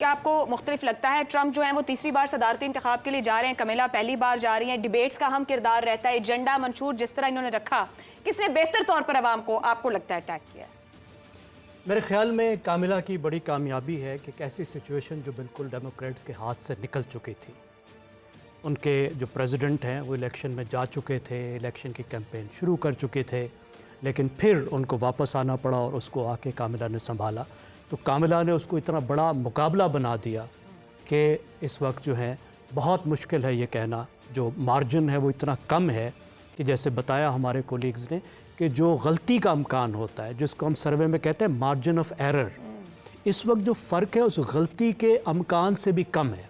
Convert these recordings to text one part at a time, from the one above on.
क्या आपको मुख्तलिफ लगता है ट्रंप जो है वो तीसरी बार सदारती इंतखाब के लिए जा रहे हैं, कमेला पहली बार जा रही हैं, डिबेट्स का अहम किरदार रहता है, एजेंडा मंशूर जिस तरह इन्होंने रखा, किसने बेहतर तौर पर आवाम को आपको लगता है अटैक किया? मेरे ख्याल में कामिला की बड़ी कामयाबी है कि एक ऐसी सिचुएशन जो बिल्कुल डेमोक्रेट्स के हाथ से निकल चुकी थी। उनके जो प्रेसिडेंट हैं वो इलेक्शन में जा चुके थे, इलेक्शन की कैंपेन शुरू कर चुके थे, लेकिन फिर उनको वापस आना पड़ा और उसको आके कामिला ने संभाला। तो कामिला ने उसको इतना बड़ा मुकाबला बना दिया कि इस वक्त जो है बहुत मुश्किल है ये कहना, जो मार्जिन है वो इतना कम है कि जैसे बताया हमारे कोलीग्स ने कि जो गलती का अमकान होता है, जिसको हम सर्वे में कहते हैं मार्जिन ऑफ एरर, इस वक्त जो फ़र्क है उस गलती के अमकान से भी कम है,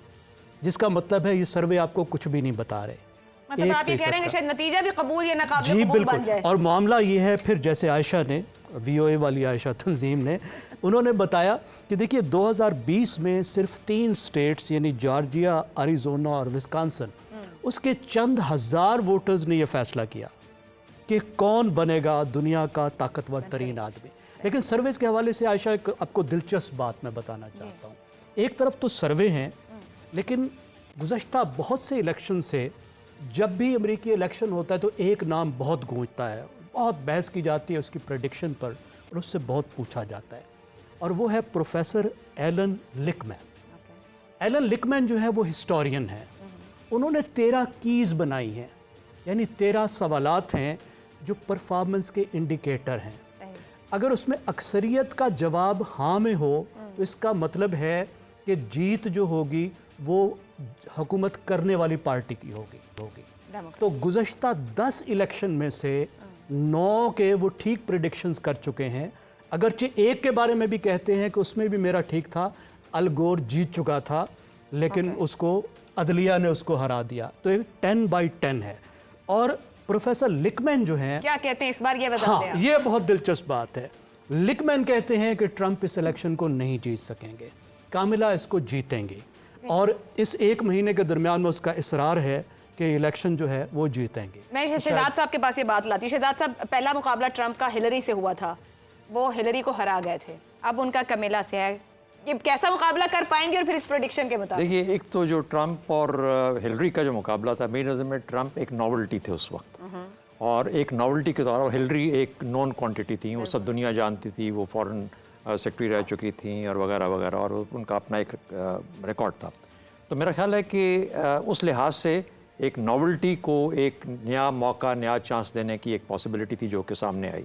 जिसका मतलब है ये सर्वे आपको कुछ भी नहीं बता रहे। मतलब आप ये कह रहे हैं कि शायद नतीजा भी कबूल या नाकाबिल कबूल बन जाए। और मामला ये है फिर जैसे आयशा ने, VOA वाली आयशा तंजीम ने, उन्होंने बताया कि देखिए 2020 में सिर्फ 3 स्टेट्स यानी जॉर्जिया, अरिज़ोना और विस्कॉन्सिन, उसके चंद हज़ार वोटर्स ने यह फैसला किया कि कौन बनेगा दुनिया का ताकतवर तरीन आदमी। लेकिन सर्वेस के हवाले से आयशा एक आपको दिलचस्प बात मैं बताना चाहता हूँ। एक तरफ तो सर्वे हैं, लेकिन गुज़श्ता बहुत से इलेक्शन से जब भी अमेरिकी इलेक्शन होता है तो एक नाम बहुत गूंजता है, बहुत बहस की जाती है उसकी प्रेडिक्शन पर और उससे बहुत पूछा जाता है, और वो है प्रोफेसर एलन लिकमैन। एलन लिकमैन जो है वो हिस्टोरियन है। उन्होंने 13 कीज़ बनाई हैं, यानी 13 सवालात हैं जो परफॉर्मेंस के इंडिकेटर हैं। अगर उसमें अक्सरियत का जवाब हाँ में हो तो इसका मतलब है कि जीत जो होगी वो हुकूमत करने वाली पार्टी की होगी। तो गुज़श्ता 10 इलेक्शन में से 9 के वो ठीक प्रेडिक्शंस कर चुके हैं। अगरचे एक के बारे में भी कहते हैं कि उसमें भी मेरा ठीक था, अल गोर जीत चुका था, लेकिन उसको अदलिया ने उसको हरा दिया। तो ये 10/10 है। और प्रोफेसर लिकमैन जो हैं, क्या कहते हैं इस बार, ये बता दें। ये बहुत दिलचस्प बात है। लिकमैन कहते हैं कि ट्रंप इस इलेक्शन को नहीं जीत सकेंगे, कामिला इसको जीतेंगे, और इस 1 महीने के दरमियान में उसका इसरार है कि इलेक्शन जो है वो जीतेंगे। मैं शहजाद साहब के पास ये बात लाती हूँ। शहजाद साहब, पहला मुकाबला ट्रंप का हिलरी से हुआ था, वो हिलरी को हरा गए थे, अब उनका कमेला से है, ये कैसा मुकाबला कर पाएंगे? और फिर इस प्रेडिक्शन के मुताबिक देखिए, एक तो जो ट्रंप और हिलरी का जो मुकाबला था, मेरी नज़र में ट्रंप एक नॉवल्टी थे उस वक्त, और एक नॉवल्टी के तौर पर हिलरी एक नॉन क्वांटिटी थी, वो सब दुनिया जानती थी, वो फॉरेन सेक्रेटरी रह चुकी थी और वगैरह वगैरह, और उनका अपना एक रिकॉर्ड था। तो मेरा ख्याल है कि उस लिहाज से एक नॉवल्टी को एक नया मौका, नया चांस देने की एक पॉसिबिलिटी थी जो कि सामने आई।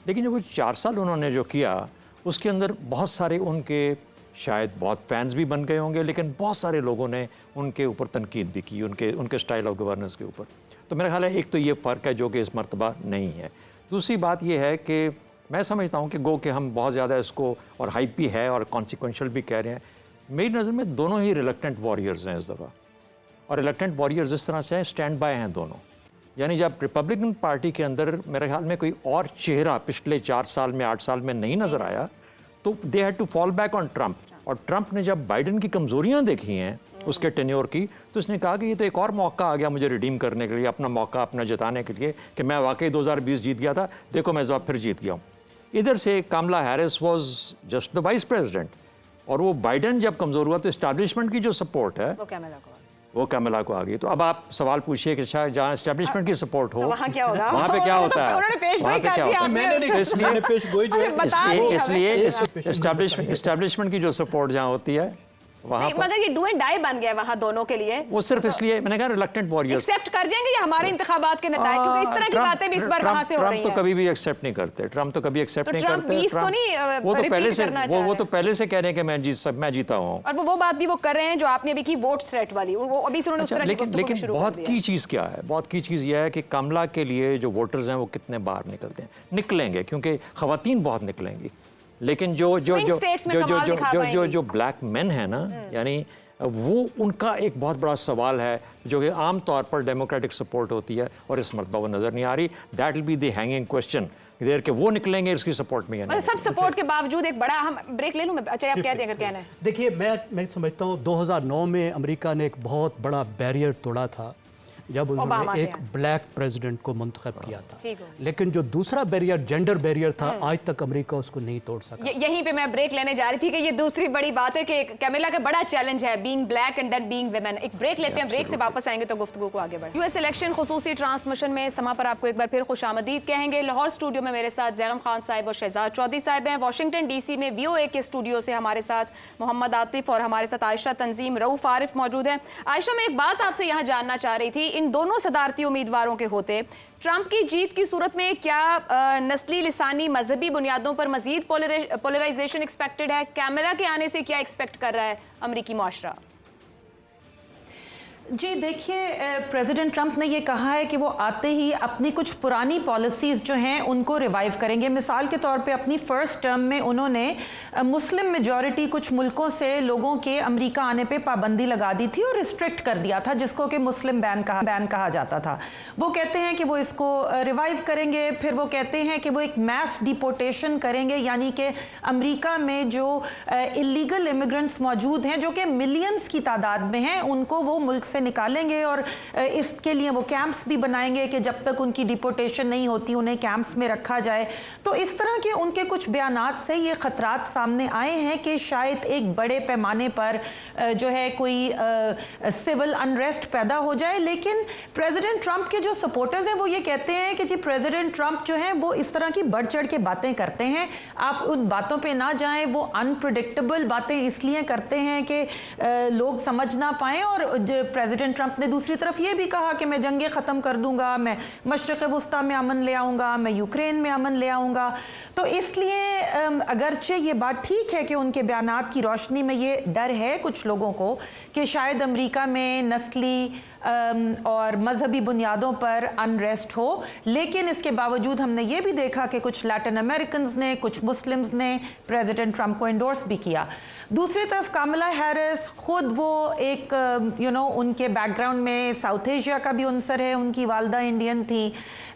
लेकिन जो वो 4 साल उन्होंने जो किया, उसके अंदर बहुत सारे उनके शायद बहुत फैंस भी बन गए होंगे, लेकिन बहुत सारे लोगों ने उनके ऊपर तनकीद भी की, उनके स्टाइल ऑफ गवर्नेंस के ऊपर। तो मेरा ख्याल है एक तो ये फ़र्क है जो कि इस मर्तबा नहीं है। दूसरी बात ये है कि मैं समझता हूँ कि गो कि हम बहुत ज़्यादा इसको और हाइप भी है और कॉन्सिक्वेंशल भी कह रहे हैं। मेरी नज़र में दोनों ही रिलक्टेंट वॉरियर्स हैं इस दफ़ा, और रिलक्टेंट वॉरियर्स इस तरह से हैं, स्टैंड बाय हैं दोनों। यानी जब रिपब्लिकन पार्टी के अंदर मेरे ख्याल में कोई और चेहरा पिछले 4 साल में, 8 साल में नहीं नज़र आया, तो they had to fall back on Trump. और ट्रंप ने जब बाइडन की कमज़ोरियाँ देखी हैं उसके टेन्योर की, तो उसने कहा कि ये तो एक और मौका आ गया मुझे रिडीम करने के लिए, अपना मौका अपना जताने के लिए कि मैं वाकई 2020 जीत गया था, देखो मैं इस बार फिर जीत गया हूँ। इधर से Kamala Harris was just the vice president, और वो बाइडन जब कमज़ोर हुआ तो इस्टेब्लिशमेंट की जो सपोर्ट है वो कमला को आ गई। तो अब आप सवाल पूछिए कि शायद जहाँ एस्टेब्लिशमेंट की सपोर्ट हो वहाँ क्या होगा, वहाँ पे क्या होता है, वहाँ पे क्या होता है। इसलिए एस्टेब्लिशमेंट की जो सपोर्ट जहाँ होती है वहाँ मगर ये डू एंड डाई बन गया वहाँ दोनों के लिए। वो सिर्फ इसलिए मैंने कहा रिलक्टेंट वॉरियर्स एक्सेप्ट कर जाएंगे या हमारे इंतखाबात के नतीजे, क्योंकि इस तरह की बातें भी इस बार कहाँ से हो रही हैं। ट्रंप तो कभी भी एक्सेप्ट नहीं करते, ट्रंप तो कभी एक्सेप्ट नहीं करते। वो तो पहले से कह रहे हैं कि मैं जीता हूँ, और वो बात भी वो कर रहे हैं जो आपने अभी की वोट थ्रेट वाली, वो अभी से उन्होंने उस तरह की गुफ्तगू लेकिन बहुत की चीज़ क्या है, बहुत की चीज़ यह है कि कमला के लिए जो वोटर्स हैं वो कितने बार निकलते हैं, निकलेंगे क्योंकि ख़वातीन बहुत निकलेंगी, लेकिन जो ब्लैक मैन है ना, यानी वो उनका एक बहुत बड़ा सवाल है जो कि आम तौर पर डेमोक्रेटिक सपोर्ट होती है और इस मरतबा वो नज़र नहीं आ रही। That will be the hanging question, देर के वो निकलेंगे इसकी सपोर्ट में। सब सपोर्ट के बावजूद एक बड़ा हम ब्रेक ले लूं मैं, अच्छा आप कह दें अगर कहना है। देखिए, मैं समझता हूँ 2009 में अमेरिका ने एक बहुत बड़ा बैरियर तोड़ा था, जब ओबामा उन्होंने थे। एक ब्लैक प्रेसिडेंट को मुंतखब किया था। ठीक हो गया। लेकिन जो दूसरा बैरियर, जेंडर बैरियर था, आज तक अमेरिका उसको नहीं तोड़ सका। यहीं पे मैं ब्रेक लेने जा रही थी कि ये दूसरी बड़ी बात है कि कैमिला का बड़ा चैलेंज है being black and then being women. एक ब्रेक लेते हैं, ब्रेक से वापस आएंगे तो गुफ्तगू को आगे बढ़े। यूएस इलेक्शन खुसूसी ट्रांसमिशन में समा पर आपको एक बार फिर खुशामदीद कहेंगे। लाहौर स्टूडियो में मेरे साथ जैगम खान साहिब और शहजाद चौधरी साहिब हैं। वाशिंगटन डीसी में VOA के स्टूडियो से हमारे साथ मोहम्मद आतिफ और हमारे साथ आयशा तंजीम रऊफ आरिफ मौजूद हैं। आयशा, मैं एक बात आपसे यहाँ जानना चाह रही थी, इन दोनों सदारती उम्मीदवारों के होते ट्रंप की जीत की सूरत में क्या नस्ली, लिसानी, मजहबी बुनियादों पर मजीद पोलराइजेशन एक्सपेक्टेड है? कैमरा के आने से क्या एक्सपेक्ट कर रहा है अमरीकी मुआशरा? जी देखिए, प्रेसिडेंट ट्रंप ने ये कहा है कि वो आते ही अपनी कुछ पुरानी पॉलिसीज़ जो हैं उनको रिवाइव करेंगे। मिसाल के तौर पे अपनी फर्स्ट टर्म में उन्होंने मुस्लिम मेजॉरिटी कुछ मुल्कों से लोगों के अमेरिका आने पे पाबंदी लगा दी थी और रिस्ट्रिक्ट कर दिया था, जिसको कि मुस्लिम बैन कहा जाता था। वो कहते हैं कि वो इसको रिवाइव करेंगे। फिर वो कहते हैं कि वो एक मैस डिपोर्टेशन करेंगे, यानी कि अमेरिका में जो इलीगल इमिग्रेंट्स मौजूद हैं, जो कि मिलियंस की तादाद में हैं, उनको वो मुल्क से निकालेंगे और इसके लिए वो कैंप्स भी बनाएंगे कि जब तक उनकी डिपोर्टेशन नहीं होती उन्हें कैंप्स में रखा जाए। तो इस तरह के उनके कुछ बयानात से ये खतरात सामने आए हैं कि शायद एक बड़े पैमाने पर जो है कोई सिविल अनरेस्ट पैदा हो जाए। लेकिन प्रेसिडेंट ट्रंप के जो सपोर्टर्स हैं वो ये कहते हैं कि जी प्रेसिडेंट ट्रंप जो है वो इस तरह की बढ़ चढ़ के बातें करते हैं, आप उन बातों पे ना जाएं। वो अनप्रेडिक्टेबल बातें इसलिए करते हैं कि लोग समझ ना पाएं। और प्रेसिडेंट ट्रंप ने दूसरी तरफ ये भी कहा कि मैं जंगें ख़त्म कर दूंगा, मैं मशरिक़ वस्ता में अमन ले आऊँगा, मैं यूक्रेन में अमन ले आऊँगा। तो इसलिए अगरचे ये बात ठीक है कि उनके बयानात की रोशनी में ये डर है कुछ लोगों को कि शायद अमेरिका में नस्ली और मजहबी बुनियादों पर अनरेस्ट हो, लेकिन इसके बावजूद हमने ये भी देखा कि कुछ लैटिन अमेरिकन्स ने, कुछ मुस्लिम्स ने प्रेसिडेंट ट्रंप को एंडोर्स भी किया। दूसरी तरफ कमला हैरिस खुद वो एक उनके बैकग्राउंड में साउथ एशिया का भी उनसर है, उनकी वालदा इंडियन थी,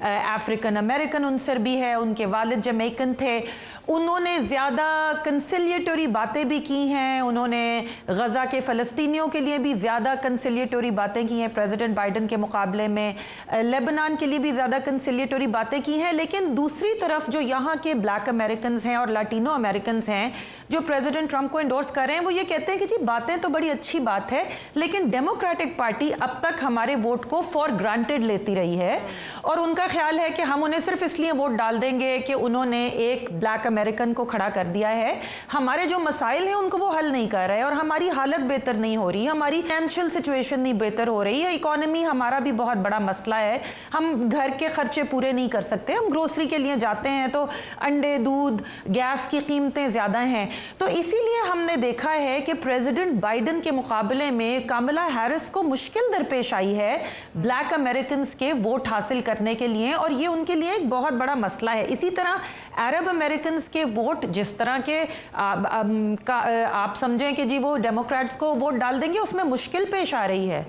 अफ्रीकन अमेरिकन उनसर भी है, उनके वालिद जमैकन थे। उन्होंने ज़्यादा कंसिलिएटरी बातें भी की हैं, उन्होंने गज़ा के फ़लस्तीनियों के लिए भी ज़्यादा कंसिलिएटरी बातें की हैं प्रेसिडेंट बाइडन के मुकाबले में, लेबनान के लिए भी ज़्यादा कंसिलिएटरी बातें की हैं। लेकिन दूसरी तरफ जो यहाँ के ब्लैक अमेरिकन हैं और लाटिनो अमेरिकन हैं जो प्रेसिडेंट ट्रंप को एंडोर्स कर रहे हैं, वो ये कहते हैं कि जी बातें तो बड़ी अच्छी बात है, लेकिन डेमोक्रेटिक पार्टी अब तक हमारे वोट को फॉर ग्रांटेड लेती रही है और उनका ख्याल है कि हम उन्हें सिर्फ इसलिए वोट डाल देंगे कि उन्होंने एक ब्लैक अमेरिकन को खड़ा कर दिया है, हमारे जो मसाइल हैं उनको वो हल नहीं कर रहे और हमारी हालत बेहतर नहीं हो रही, हमारी फाइनेंशियल सिचुएशन नहीं बेहतर हो रही है, इकोनॉमी हमारा भी बहुत बड़ा मसला है, हम घर के खर्चे पूरे नहीं कर सकते, हम ग्रोसरी के लिए जाते हैं तो अंडे, दूध, गैस की कीमतें ज़्यादा हैं। तो इसीलिए हमने देखा है कि प्रेसिडेंट बाइडन के मुकाबले में कमला हैरिस को मुश्किल दरपेश आई है ब्लैक अमेरिकन के वोट हासिल करने के लिए और ये उनके लिए एक बहुत बड़ा मसला है। इसी तरह अरब अमेरिकन के वोट जिस तरह के आप समझें कि जी वो डेमोक्रेट्स को वोट डाल देंगे, उसमें मुश्किल पेश आ रही है,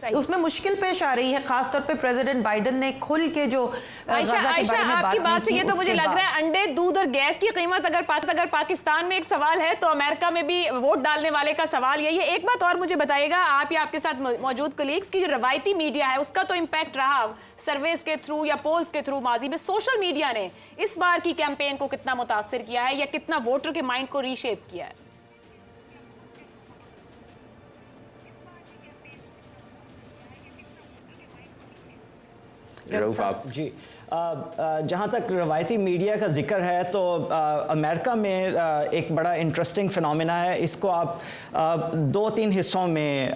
उसमें मुश्किल पेश आ रही है, खासतौर पे प्रेसिडेंट बाइडन ने खुल के जो आयशा, आपकी बात से ये तो मुझे लग रहा है अंडे, दूध और गैस की कीमत अगर पाकिस्तान में एक सवाल है तो अमेरिका में भी वोट डालने वाले का सवाल यही है। एक बात और मुझे बताइएगा, आप या आपके साथ मौजूद कलीग्स की जो रवायती मीडिया है उसका तो इम्पैक्ट रहा सर्वेस के थ्रू या पोल्स के थ्रू, माजी में सोशल मीडिया ने इस बार की कैंपेन को कितना मुतासिर किया है या कितना वोटर के माइंड को रीशेप किया है? रऊफ आप जी, जहाँ तक रवायती मीडिया का जिक्र है तो अमेरिका में एक बड़ा इंटरेस्टिंग फिनोमेना है। इसको आप 2-3 हिस्सों में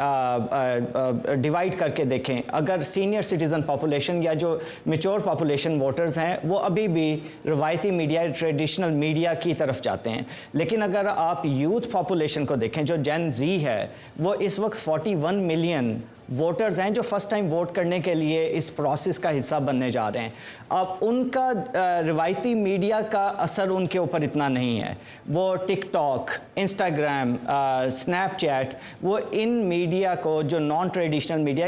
डिवाइड करके देखें। अगर सीनियर सिटीज़न पॉपुलेशन या जो मैच्योर पॉपुलेशन वोटर्स हैं वो अभी भी रवायती मीडिया, ट्रेडिशनल मीडिया की तरफ जाते हैं, लेकिन अगर आप यूथ पॉपुलेशन को देखें जो जेन जी है, वो इस वक्त 41 मिलियन वोटर्स हैं जो फर्स्ट टाइम वोट करने के लिए इस प्रोसेस का हिस्सा बनने जा रहे हैं। अब उनका रिवायती मीडिया का असर उनके ऊपर इतना नहीं है। वो टिकटॉक, इंस्टाग्राम, स्नैपचैट, वो इन मीडिया को जो नॉन ट्रेडिशनल मीडिया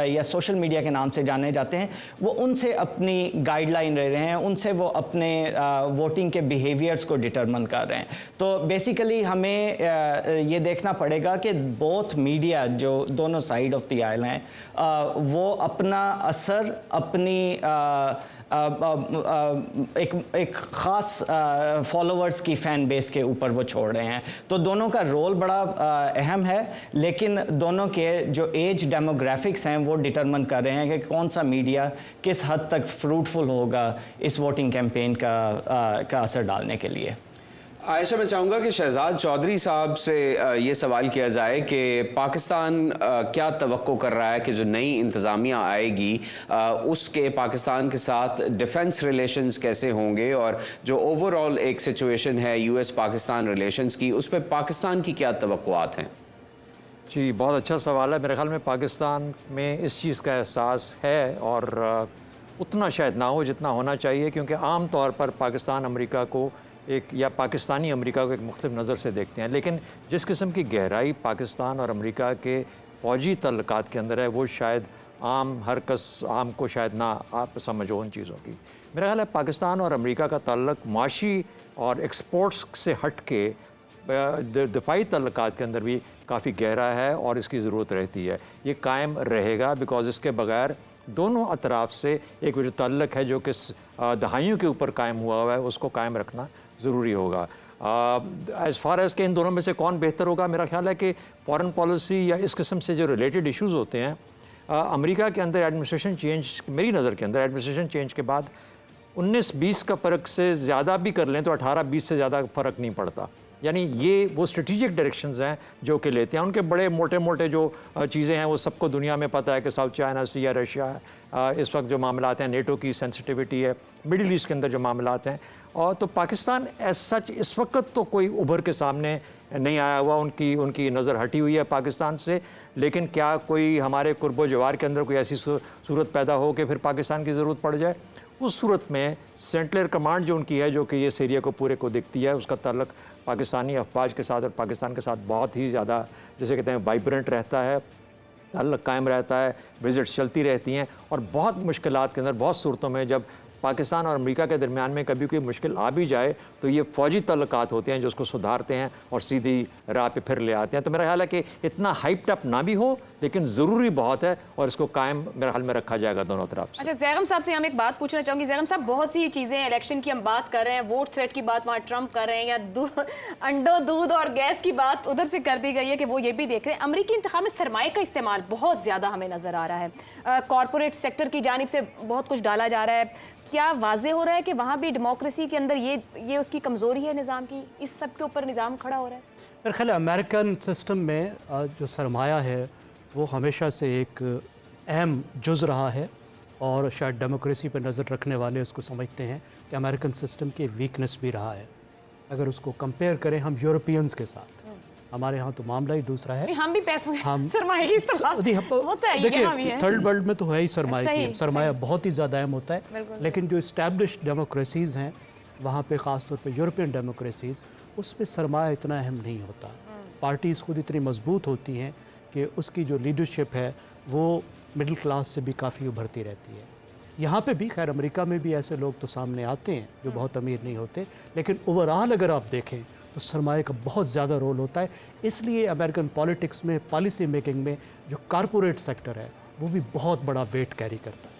या सोशल मीडिया के नाम से जाने जाते हैं, वो उनसे अपनी गाइडलाइन ले रहे हैं, उनसे वो अपने वोटिंग के बिहेवियर्स को डिटरमिन कर रहे हैं। तो बेसिकली हमें ये देखना पड़ेगा कि बोथ मीडिया जो दोनों साइड ऑफ द आइल हैं, वो अपना असर अपनी एक ख़ास फॉलोअर्स की फ़ैन बेस के ऊपर वो छोड़ रहे हैं। तो दोनों का रोल बड़ा अहम है, लेकिन दोनों के जो एज डेमोग्राफिक्स हैं वो डिटरमिन कर रहे हैं कि कौन सा मीडिया किस हद तक फ्रूटफुल होगा इस वोटिंग कैंपेन का असर डालने के लिए। आयशा, मैं चाहूँगा कि शहजाद चौधरी साहब से ये सवाल किया जाए कि पाकिस्तान क्या तवक्को कर रहा है कि जो नई इंतज़ामिया आएगी उसके पाकिस्तान के साथ डिफेंस रिलेशंस कैसे होंगे, और जो ओवरऑल एक सिचुएशन है यूएस पाकिस्तान रिलेशंस की, उस पर पाकिस्तान की क्या तवक्कुआत हैं? जी, बहुत अच्छा सवाल है। मेरे ख्याल में पाकिस्तान में इस चीज़ का एहसास है, और उतना शायद ना हो जितना होना चाहिए, क्योंकि आम तौर पर पाकिस्तान अमेरिका को एक, या पाकिस्तानी अमेरिका को एक मुख्तलिफ नज़र से देखते हैं। लेकिन जिस किस्म की गहराई पाकिस्तान और अमेरिका के फ़ौजी तल्लुकात के अंदर है, वो शायद आम को शायद ना आप समझ हो उन चीज़ों की। मेरा ख्याल है पाकिस्तान और अमेरिका का ताल्लुक माशी और एक्सपोर्ट्स से हट के दिफाई तल्लुकात के अंदर भी काफ़ी गहरा है, और इसकी ज़रूरत रहती है। ये कायम रहेगा, बिकॉज इसके बगैर दोनों अतराफ़ से एक जो ताल्लुक है जो कि दहाइयों के ऊपर कायम हुआ है, उसको कायम रखना ज़रूरी होगा। एज़ फार एज़ के इन दोनों में से कौन बेहतर होगा, मेरा ख्याल है कि फ़ॉरेन पॉलिसी या इस किस्म से जो रिलेटेड इश्यूज़ होते हैं, अमेरिका के अंदर एडमिनिस्ट्रेशन चेंज, मेरी नज़र के अंदर एडमिनिस्ट्रेशन चेंज के बाद 19-20 का फ़र्क से ज़्यादा भी कर लें तो 18-20 से ज़्यादा फ़र्क नहीं पड़ता। यानी ये वो स्ट्रेटिजिक डायरेक्शंस हैं जो कि लेते हैं। उनके बड़े मोटे मोटे जो चीज़ें हैं वो सबको दुनिया में पता है कि साउथ चाइना सी या रशिया है, इस वक्त जो मामलात हैं, नेटो की सेंसिटिविटी है, मिडिल ईस्ट के अंदर जो मामलात हैं। और तो पाकिस्तान एज सच इस वक्त तो कोई उभर के सामने नहीं आया हुआ, उनकी नज़र हटी हुई है पाकिस्तान से। लेकिन क्या कोई हमारे कुर्बो जवार के अंदर कोई ऐसी सूरत पैदा हो कि फिर पाकिस्तान की ज़रूरत पड़ जाए, उस सूरत में सेंट्रल कमांड जो उनकी है, जो कि ये सीरिया को पूरे को देखती है, उसका ताल्लुक पाकिस्तानी अफवाज के साथ और पाकिस्तान के साथ बहुत ही ज़्यादा, जैसे कहते हैं, वाइब्रेंट रहता है, ताल्लुक कायम रहता है, विजिट्स चलती रहती हैं। और बहुत मुश्किलात के अंदर, बहुत सूरतों में जब पाकिस्तान और अमेरिका के दरमियान में कभी कोई मुश्किल आ भी जाए तो ये फ़ौजी तल्लुकात होते हैं जो उसको सुधारते हैं और सीधी राह पे फिर ले आते हैं। तो मेरा ख्याल है कि इतना हाइप्ड अप ना भी हो, लेकिन ज़रूरी बहुत है, और इसको कायम मेरे ख्याल में रखा जाएगा दोनों तरफ से। अच्छा, जैगम साहब से हम एक बात पूछना चाहूँगी। जैगम साहब, बहुत सी चीज़ें इलेक्शन की हम बात कर रहे हैं, वोट थ्रेट की बात वहाँ ट्रंप कर रहे हैं, या अंडों, दूध और गैस की बात उधर से कर दी गई है कि वो ये भी देख रहे हैं। अमरीकी इंतखाब में सरमाए का इस्तेमाल बहुत ज़्यादा हमें नज़र आ रहा है, कॉरपोरेट सेक्टर की जानिब से बहुत कुछ डाला जा रहा है। क्या वाज़े हो रहा है कि वहाँ भी डेमोक्रेसी के अंदर ये उसकी कमज़ोरी है निज़ाम की, इस सब के ऊपर निज़ाम खड़ा हो रहा है? मेरे ख्याल अमेरिकन सिस्टम में जो सरमाया है वो हमेशा से एक अहम जुज़ रहा है, और शायद डेमोक्रेसी पर नज़र रखने वाले उसको समझते हैं कि अमेरिकन सिस्टम की वीकनेस भी रहा है। अगर उसको कंपेयर करें हम यूरोपियंस के साथ, हमारे यहाँ तो मामला ही दूसरा है। हम भी पैसों हम सरमाए की इस्तेमाल होता है, देखिए थर्ड वर्ल्ड में तो है ही सरमाया बहुत ही ज़्यादा अहम होता है। लेकिन जो इस्टेब्लिश्ड डेमोक्रेसीज़ हैं वहाँ पे ख़ास तौर पे यूरोपियन डेमोक्रेसीज़, उस पर सरमाया इतना अहम नहीं होता। पार्टीज़ खुद इतनी मजबूत होती हैं कि उसकी जो लीडरशिप है वो मिडिल क्लास से भी काफ़ी उभरती रहती है। यहाँ पे भी खैर अमेरिका में भी ऐसे लोग तो सामने आते हैं जो बहुत अमीर नहीं होते, लेकिन ओवरऑल अगर आप देखें तो सरमाए का बहुत ज़्यादा रोल होता है। इसलिए अमेरिकन पॉलिटिक्स में, पॉलिसी मेकिंग में जो कॉरपोरेट सेक्टर है वो भी बहुत बड़ा वेट कैरी करता है।